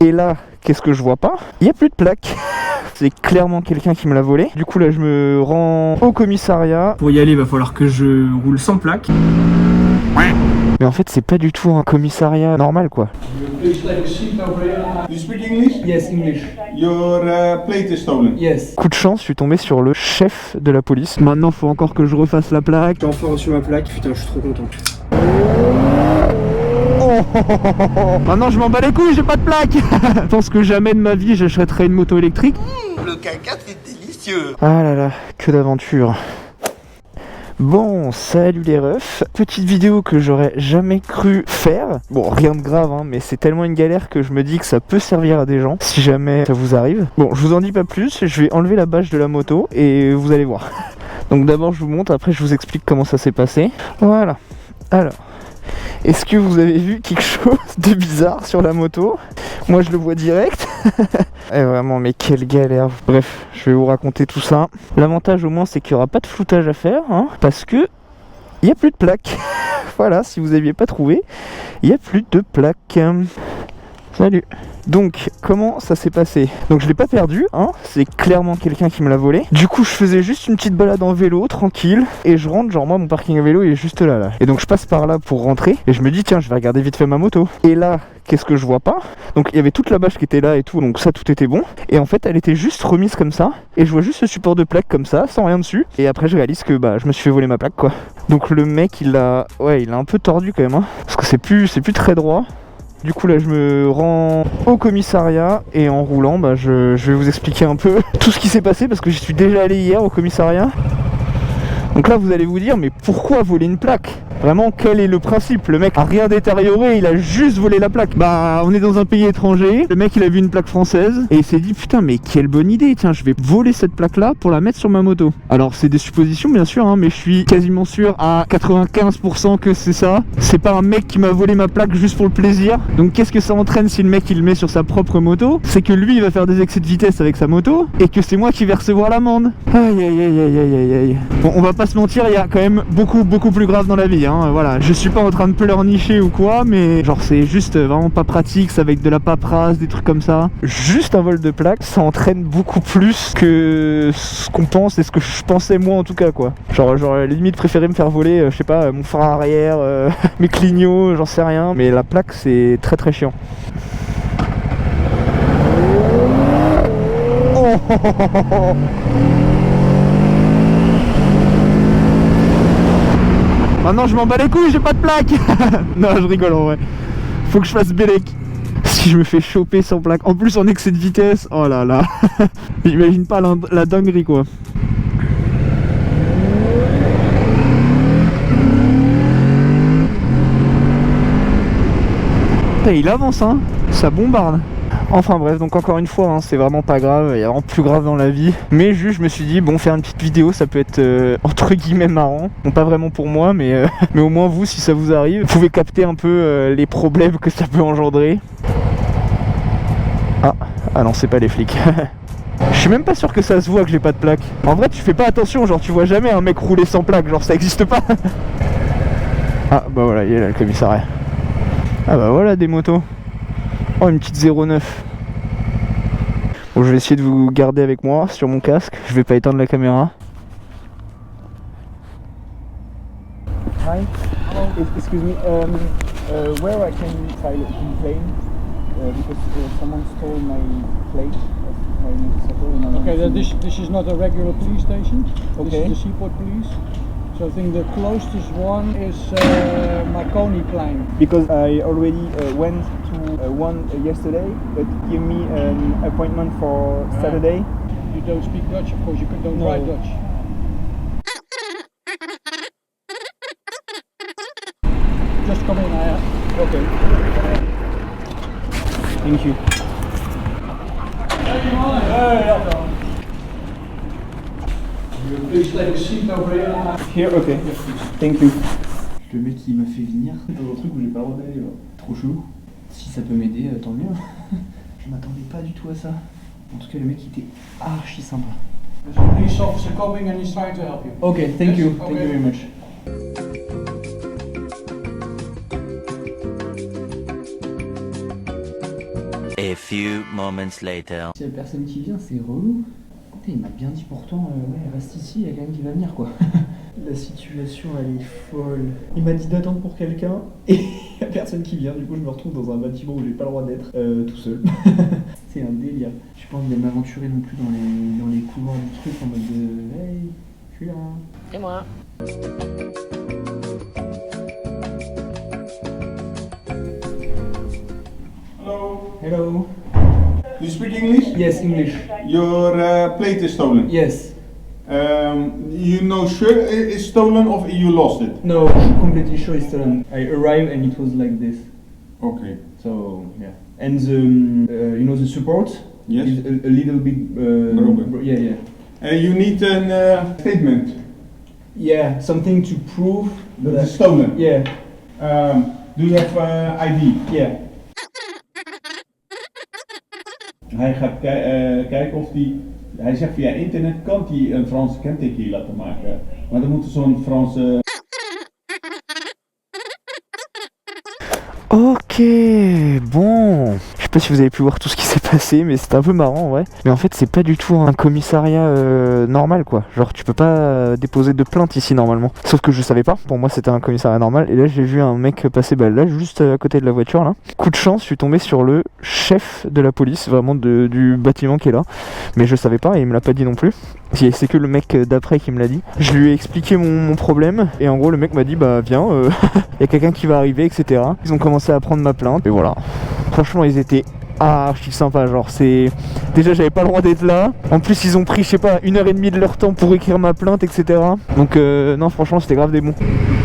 Et là, qu'est-ce que je vois pas? Il n'y a plus de plaque. C'est clairement quelqu'un qui me l'a volé. Du coup là je me rends au commissariat. Pour y aller il va falloir que je roule sans plaque. Mais en fait c'est pas du tout un commissariat normal quoi. You speak English? Yes, English. Your plate is stolen. Yes. Coup de chance, je suis tombé sur le chef de la police. Maintenant faut encore que je refasse la plaque. J'ai enfin reçu ma plaque, putain je suis trop content. Maintenant je m'en bats les couilles, j'ai pas de plaque. Je pense que jamais de ma vie j'achèterai une moto électrique. Le caca c'est délicieux. Ah là là, que d'aventure. Bon, salut les refs. Petite vidéo que j'aurais jamais cru faire. Bon, rien de grave, hein, mais c'est tellement une galère que je me dis que ça peut servir à des gens, si jamais ça vous arrive. Bon, je vous en dis pas plus, je vais enlever la bâche de la moto et vous allez voir. Donc d'abord je vous montre, après je vous explique comment ça s'est passé. Voilà. Alors, est-ce que vous avez vu quelque chose de bizarre sur la moto? Moi je le vois direct. Et vraiment mais quelle galère. Bref, je vais vous raconter tout ça. L'avantage au moins c'est qu'il n'y aura pas de floutage à faire, hein, parce que il n'y a plus de plaque. Voilà, si vous n'aviez pas trouvé, il n'y a plus de plaque. Salut. Donc, comment ça s'est passé? Donc je l'ai pas perdu, hein, c'est clairement quelqu'un qui me l'a volé. Du coup, je faisais juste une petite balade en vélo, tranquille, et je rentre, genre moi, mon parking à vélo, il est juste là. Et donc je passe par là pour rentrer, et je me dis, tiens, je vais regarder vite fait ma moto. Et là, qu'est-ce que je vois pas? Donc il y avait toute la bâche qui était là et tout, donc ça, tout était bon. Et en fait, elle était juste remise comme ça, et je vois juste ce support de plaque comme ça, sans rien dessus. Et après, je réalise que bah, je me suis fait voler ma plaque, quoi. Donc le mec, il l'a un peu tordu quand même, hein, parce que c'est plus très droit. Du coup là je me rends au commissariat et en roulant bah, je vais vous expliquer un peu tout ce qui s'est passé parce que j'y suis déjà allé hier au commissariat. Donc là vous allez vous dire mais pourquoi voler une plaque? Vraiment quel est le principe? Le mec a rien détérioré, il a juste volé la plaque. Bah on est dans un pays étranger, le mec il a vu une plaque française et il s'est dit putain mais quelle bonne idée, tiens je vais voler cette plaque là pour la mettre sur ma moto. Alors c'est des suppositions bien sûr hein, mais je suis quasiment sûr à 95% que c'est ça. C'est pas un mec qui m'a volé ma plaque juste pour le plaisir. Donc qu'est-ce que ça entraîne si le mec il le met sur sa propre moto? C'est que lui il va faire des excès de vitesse avec sa moto et que c'est moi qui vais recevoir l'amende. Aïe aïe aïe aïe aïe aïe aïe. Bon on va pas se mentir, il y a quand même beaucoup plus grave dans la vie. Voilà, je suis pas en train de pleurnicher ou quoi, mais genre c'est juste vraiment pas pratique, c'est avec de la paperasse, des trucs comme ça. Juste un vol de plaque, ça entraîne beaucoup plus que ce qu'on pense et ce que je pensais moi en tout cas quoi. Genre limite préférer me faire voler, je sais pas, mon phare arrière, mes clignots, j'en sais rien, mais la plaque c'est très chiant. Oh Maintenant je m'en bats les couilles, j'ai pas de plaque. Non je rigole en vrai. Faut que je fasse Bélec. Si je me fais choper sans plaque, en plus en excès de vitesse, oh là là. J'imagine pas la dinguerie quoi. Putain, il avance hein, ça bombarde. Enfin bref, donc encore une fois, hein, c'est vraiment pas grave, il y a vraiment plus grave dans la vie. Mais juste, je me suis dit, bon, faire une petite vidéo, ça peut être entre guillemets marrant. Bon, pas vraiment pour moi, mais au moins vous, si ça vous arrive, vous pouvez capter un peu les problèmes que ça peut engendrer. Ah non, c'est pas les flics. Je suis même pas sûr que ça se voit que j'ai pas de plaque. En vrai, tu fais pas attention, genre tu vois jamais un mec rouler sans plaque, genre ça existe pas. Ah bah voilà, il est là le commissariat. Ah bah voilà des motos. Oh une petite 09. Bon je vais essayer de vous garder avec moi sur mon casque, je vais pas éteindre la caméra. Hi. Hello. Excuse me, where I can file a complaint because someone stole my plate of my motorcycle. Okay, this is not a regular police station. Okay. This is the Seaport Police. So I think the closest one is Marconiplein. Because I already went to one yesterday, but give me an appointment for Saturday. You don't speak Dutch, of course. You don't write Dutch. Just come in. Okay. Thank you. Please take a seat over here. Here, okay. Thank you. Le mec il m'a fait venir dans un truc où j'ai pas le droit d'aller, trop chaud. Si ça peut m'aider, tant mieux. Je m'attendais pas du tout à ça. En tout cas, le mec il était archi sympa. There's a police officer coming and he's trying to help you. Okay, thank you. Yes? Thank you very much. A few moments later. S'il y a personne qui vient, c'est relou. Putain, il m'a bien dit pourtant, ouais, reste ici, il y a quelqu'un qui va venir quoi. La situation elle est folle. Il m'a dit d'attendre pour quelqu'un et il y a personne qui vient. Du coup, je me retrouve dans un bâtiment où j'ai pas le droit d'être tout seul. C'est un délire. J'ai pas envie de m'aventurer non plus dans les couloirs du truc en mode de hey, je suis là. C'est moi. Hello. Hello. Do you speak English? Yes, English. Your plate is stolen. Yes. You know sure it's stolen or you lost it? No, completely sure it's stolen. I arrived and it was like this. Okay. So yeah. And the you know the support Yes. is a little bit Broken. yeah. You need a statement. Yeah, something to prove That it's stolen. Yeah, Do you have ID? yeah. Hij gaat kijken of hij zegt via internet kan hij een Franse kenteken hier laten maken. Maar dan moet er zo'n Franse... Ok, bon. Je sais pas si vous avez pu voir tout ce qui s'est passé, mais c'était un peu marrant, ouais. Mais en fait, c'est pas du tout un commissariat normal, quoi. Genre, tu peux pas déposer de plainte ici, normalement. Sauf que je savais pas. Pour moi, c'était un commissariat normal. Et là, j'ai vu un mec passer, là, juste à côté de la voiture, là. Coup de chance, je suis tombé sur le chef de la police, vraiment du bâtiment qui est là. Mais je savais pas, et il me l'a pas dit non plus. C'est que le mec d'après qui me l'a dit. Je lui ai expliqué mon problème, et en gros, le mec m'a dit, bah, viens, y a quelqu'un qui va arriver, etc. Ils ont commencé à prendre ma plainte, et voilà. Franchement, ils étaient archi sympa, genre c'est... Déjà j'avais pas le droit d'être là, en plus ils ont pris je sais pas 1h30 de leur temps pour écrire ma plainte, etc. Donc non, franchement c'était grave des bons.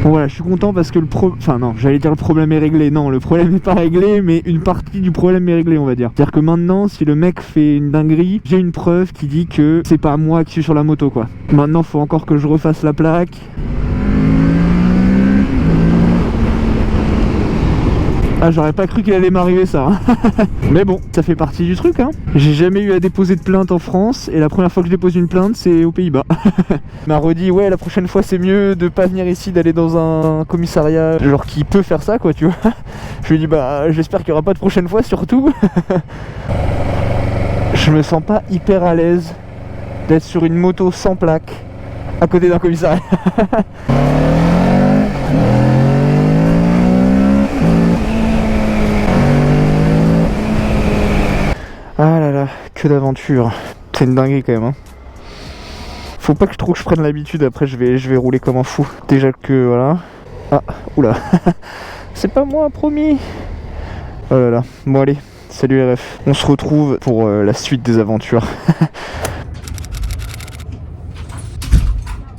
Bon voilà, je suis content parce que enfin non, j'allais dire le problème est réglé, non, le problème n'est pas réglé, mais une partie du problème est réglée, on va dire. C'est-à-dire que maintenant, si le mec fait une dinguerie, j'ai une preuve qui dit que c'est pas moi qui suis sur la moto, quoi. Maintenant faut encore que je refasse la plaque. Ah, j'aurais pas cru qu'il allait m'arriver ça, hein. Mais bon, ça fait partie du truc, hein. J'ai jamais eu à déposer de plainte en France, et la première fois que je dépose une plainte, c'est aux Pays-Bas. Il m'a redit, ouais, la prochaine fois c'est mieux de pas venir ici, d'aller dans un commissariat, genre qui peut faire ça, quoi, tu vois. Je lui ai dit, bah, j'espère qu'il y aura pas de prochaine fois, surtout. Je me sens pas hyper à l'aise d'être sur une moto sans plaque, à côté d'un commissariat. Ah là là, que d'aventure. C'est une dinguerie quand même, hein. Faut pas que je prenne l'habitude, après je vais rouler comme un fou. Déjà que voilà. Ah, oula. C'est pas moi, promis. Oh là là. Bon allez, salut RF. On se retrouve pour la suite des aventures.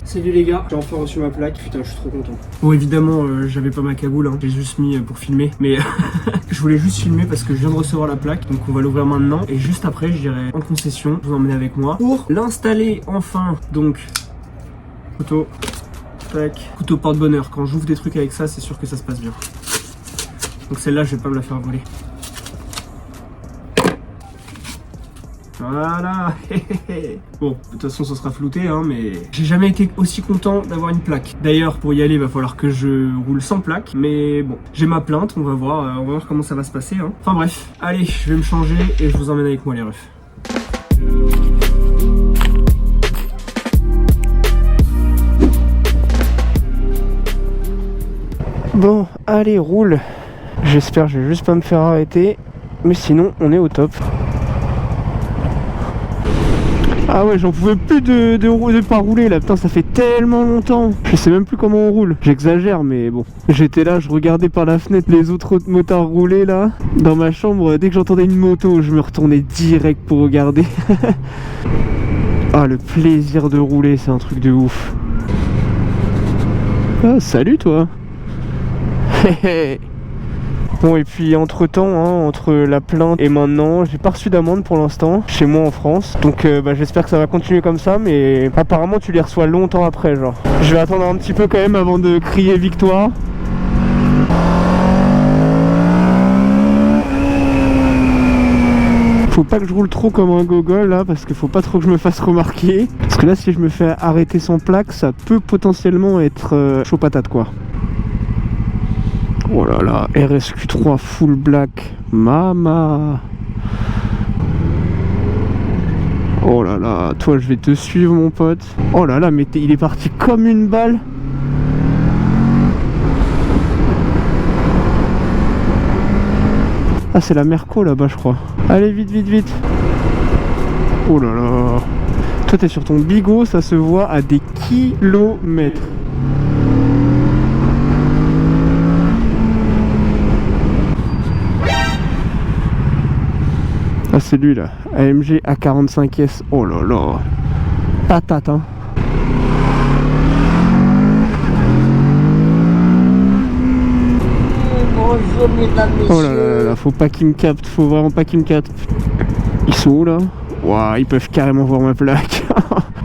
Salut les gars, j'ai enfin reçu ma plaque, putain je suis trop content. Bon évidemment j'avais pas ma cagoule, hein. J'ai juste mis pour filmer, mais je voulais juste filmer parce que je viens de recevoir la plaque, donc on va l'ouvrir maintenant et juste après je dirais en concession, je vous emmène avec moi pour l'installer enfin. Donc couteau, tac, couteau porte-bonheur, quand j'ouvre des trucs avec ça c'est sûr que ça se passe bien. Donc celle-là je vais pas me la faire voler. Voilà. Bon, de toute façon ça sera flouté, hein, mais j'ai jamais été aussi content d'avoir une plaque. D'ailleurs, pour y aller, il va falloir que je roule sans plaque, mais bon, j'ai ma plainte, on va voir comment ça va se passer, hein. Enfin bref, allez, je vais me changer et je vous emmène avec moi les refs. Bon, allez, roule. J'espère que je vais juste pas me faire arrêter, mais sinon on est au top. Ah ouais, j'en pouvais plus de pas rouler là, putain ça fait tellement longtemps. Je sais même plus comment on roule, j'exagère mais bon. J'étais là, je regardais par la fenêtre les autres motards rouler là. Dans ma chambre, dès que j'entendais une moto, je me retournais direct pour regarder. Ah le plaisir de rouler, c'est un truc de ouf. Ah salut toi. Bon et puis entre temps, hein, entre la plainte et maintenant, j'ai pas reçu d'amende pour l'instant chez moi en France. Donc j'espère que ça va continuer comme ça, mais apparemment tu les reçois longtemps après genre. Je vais attendre un petit peu quand même avant de crier victoire. Faut pas que je roule trop comme un gogol là, parce qu'il faut pas trop que je me fasse remarquer. Parce que là si je me fais arrêter sans plaque, ça peut potentiellement être chaud patate quoi. Oh là là, RSQ3 full black, mama. Oh là là, toi je vais te suivre mon pote. Oh là là, mais il est parti comme une balle. Ah, c'est la Merco là-bas, je crois. Allez, vite, vite, vite. Oh là là. Toi, t'es sur ton bigot, ça se voit à des kilomètres. Ah, c'est lui là. AMG A45S. Oh là là. Patate, hein. Bonjour mesdames, messieurs. Oh là là là, faut pas qu'ils me captent, faut vraiment pas qu'ils me captent. Ils sont où là? Waouh, ils peuvent carrément voir ma plaque.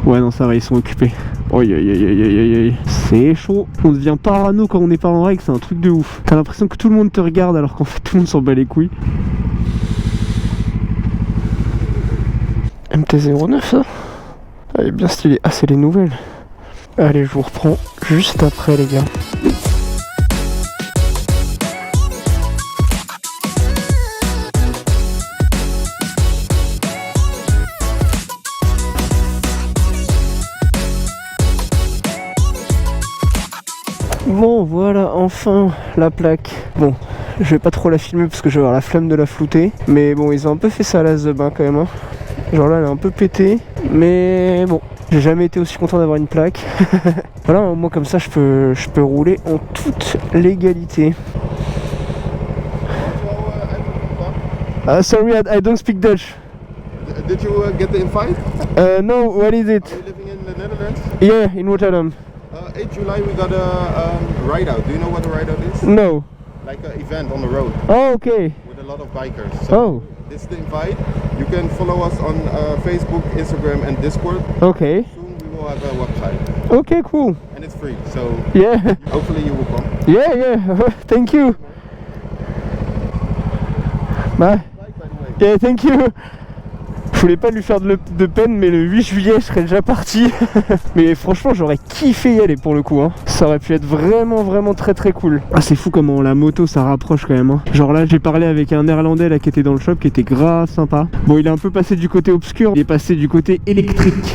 Ouais, non, ça va, ils sont occupés. Aïe aïe aïe aïe aïe aïe. C'est chaud. On devient parano quand on n'est pas en règle, c'est un truc de ouf. T'as l'impression que tout le monde te regarde alors qu'en fait tout le monde s'en bat les couilles. MT-09 ça? Elle est bien stylée. Ah, c'est les nouvelles. Allez, je vous reprends juste après les gars. Bon, voilà, enfin la plaque. Bon, je vais pas trop la filmer parce que je vais avoir la flemme de la flouter. Mais bon, ils ont un peu fait ça à la The Bain quand même. Hein. Genre là, elle est un peu pétée. Mais bon, j'ai jamais été aussi content d'avoir une plaque. Voilà, moi comme ça, je peux rouler en toute légalité. Sorry, I don't speak Dutch. Did you get the invite? No, what is it? Are you living in the Netherlands? Yeah, in Rotterdam. 8 July we got a ride out. Do you know what a ride out is? No. Like an event on the road Oh, okay. with a lot of bikers. So Oh, this is the invite. You can follow us on Facebook, Instagram and Discord. okay. Soon we will have a website Okay, cool. and it's free. So Yeah. hopefully you will come. Yeah, yeah. Thank you. Bye. Bike, by the way. Yeah, thank you. Je voulais pas lui faire de peine, mais le 8 juillet je serais déjà parti. Mais franchement j'aurais kiffé y aller pour le coup hein. Ça aurait pu être vraiment très très cool. Ah, c'est fou comment la moto ça rapproche quand même hein. Genre là j'ai parlé avec un néerlandais là qui était dans le shop qui était grave sympa. Bon, il est un peu passé du côté obscur, il est passé du côté électrique.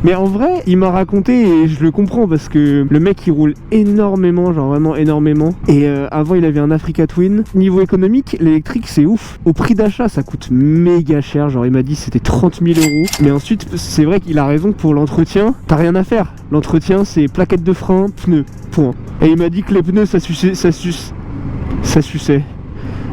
Mais en vrai il m'a raconté et je le comprends parce que le mec il roule énormément, genre vraiment énormément. Et avant il avait un Africa Twin. Niveau économique l'électrique c'est ouf. Au prix d'achat ça coûte méga cher. Genre il m'a dit c'était 30 000 €. Mais ensuite c'est vrai qu'il a raison, pour l'entretien t'as rien à faire. L'entretien c'est plaquettes de frein, pneus, point. Et il m'a dit que les pneus ça suçait.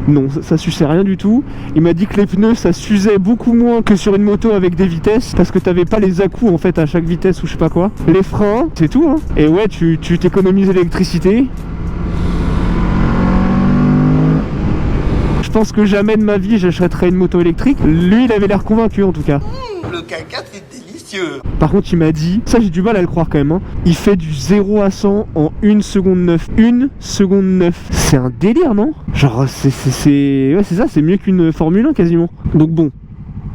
Non, ça suçait rien du tout. Il m'a dit que les pneus ça s'usait beaucoup moins que sur une moto avec des vitesses, parce que t'avais pas les à-coups en fait à chaque vitesse ou je sais pas quoi. Les freins, c'est tout hein. Et ouais, tu t'économises l'électricité. Je pense que jamais de ma vie j'achèterai une moto électrique. Lui il avait l'air convaincu en tout cas. Le K4 c'est délicieux. Par contre il m'a dit, ça j'ai du mal à le croire quand même hein, il fait du 0 à 100 en 1 seconde 9. 1 seconde 9. C'est un délire non? Genre ouais, c'est ça, c'est mieux qu'une Formule 1 quasiment. Donc bon,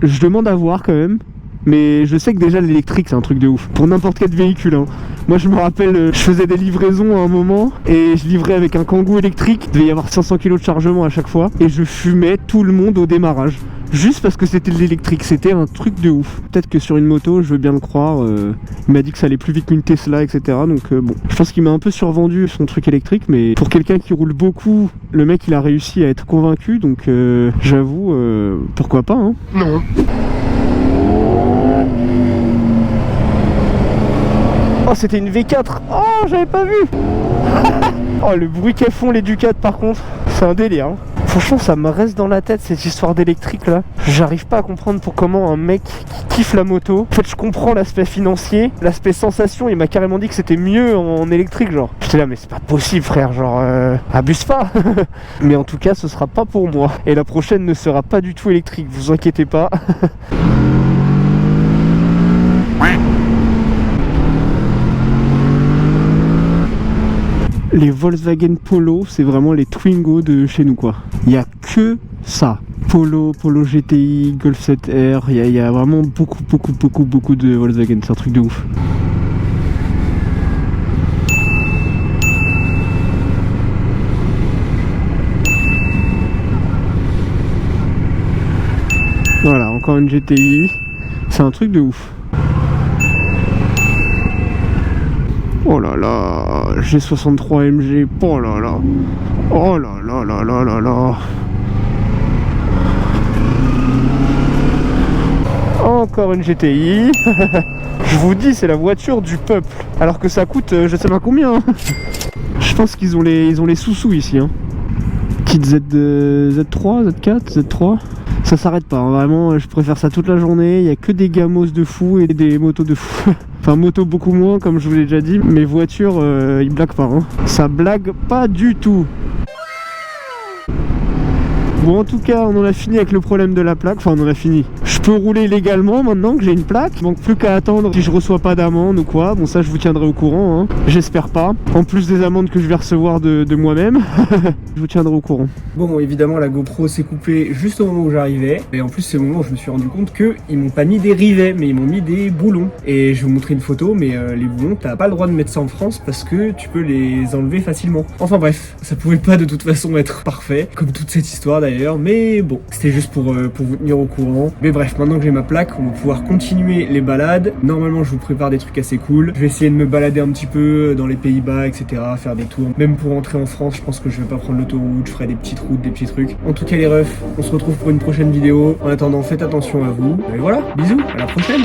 je demande à voir quand même. Mais je sais que déjà l'électrique c'est un truc de ouf. Pour n'importe quel véhicule hein. Moi je me rappelle, je faisais des livraisons à un moment et je livrais avec un Kangoo électrique. Il devait y avoir 500 kg de chargement à chaque fois. Et je fumais tout le monde au démarrage. Juste parce que c'était de l'électrique, c'était un truc de ouf. Peut-être que sur une moto, je veux bien le croire, il m'a dit que ça allait plus vite qu'une Tesla, etc. Donc bon, je pense qu'il m'a un peu survendu son truc électrique. Mais pour quelqu'un qui roule beaucoup, le mec il a réussi à être convaincu. Donc j'avoue, pourquoi pas hein. Non. Oh, c'était une V4. Oh, j'avais pas vu. Oh, le bruit qu'elles font les Ducats par contre, c'est un délire hein. Franchement ça me reste dans la tête cette histoire d'électrique là. J'arrive pas à comprendre pour comment un mec qui kiffe la moto. En fait je comprends l'aspect financier, l'aspect sensation. Il m'a carrément dit que c'était mieux en électrique genre. J'étais là mais c'est pas possible frère, genre abuse pas. Mais en tout cas ce sera pas pour moi. Et la prochaine ne sera pas du tout électrique, vous inquiétez pas. Les Volkswagen Polo, c'est vraiment les Twingo de chez nous quoi. Il n'y a que ça. Polo, Polo GTI, Golf 7R, il y a vraiment beaucoup de Volkswagen, c'est un truc de ouf. Voilà, encore une GTI. C'est un truc de ouf. Oh là là, G63 MG, oh là là. Oh là là là là là là. Encore une GTI. Je vous dis, c'est la voiture du peuple. Alors que ça coûte, je sais pas combien. Hein. Je pense qu'ils ont les sous-sous ici. Hein. Petite Z3, Z4, Z3. Ça s'arrête pas, hein. Vraiment, je préfère ça toute la journée. Il y a que des gamos de fou et des motos de fou. Enfin, moto beaucoup moins, comme je vous l'ai déjà dit. Mais voitures, ils blaguent pas. Hein. Ça blague pas du tout. Bon, en tout cas, on en a fini avec le problème de la plaque. Enfin, on en a fini. Je peux rouler légalement maintenant que j'ai une plaque. Il manque plus qu'à attendre si je reçois pas d'amende ou quoi. Bon, ça, je vous tiendrai au courant. Hein. J'espère pas. En plus des amendes que je vais recevoir de moi-même. Je vous tiendrai au courant. Bon, évidemment, la GoPro s'est coupée juste au moment où j'arrivais. Et en plus, c'est le moment où je me suis rendu compte qu'ils m'ont pas mis des rivets, mais ils m'ont mis des boulons. Et je vais vous montrer une photo, mais les boulons, t'as pas le droit de mettre ça en France parce que tu peux les enlever facilement. Enfin bref, ça pouvait pas de toute façon être parfait, comme toute cette histoire d'ailleurs. Mais bon, c'était juste pour vous tenir au courant. Mais bref, maintenant que j'ai ma plaque, on va pouvoir continuer les balades. Normalement, je vous prépare des trucs assez cool. Je vais essayer de me balader un petit peu dans les Pays-Bas, etc. Faire des tours. Même pour rentrer en France, je pense que je vais pas prendre l'autoroute. Je ferai des petites routes, des petits trucs. En tout cas, les refs, on se retrouve pour une prochaine vidéo. En attendant, faites attention à vous. Et voilà, bisous, à la prochaine.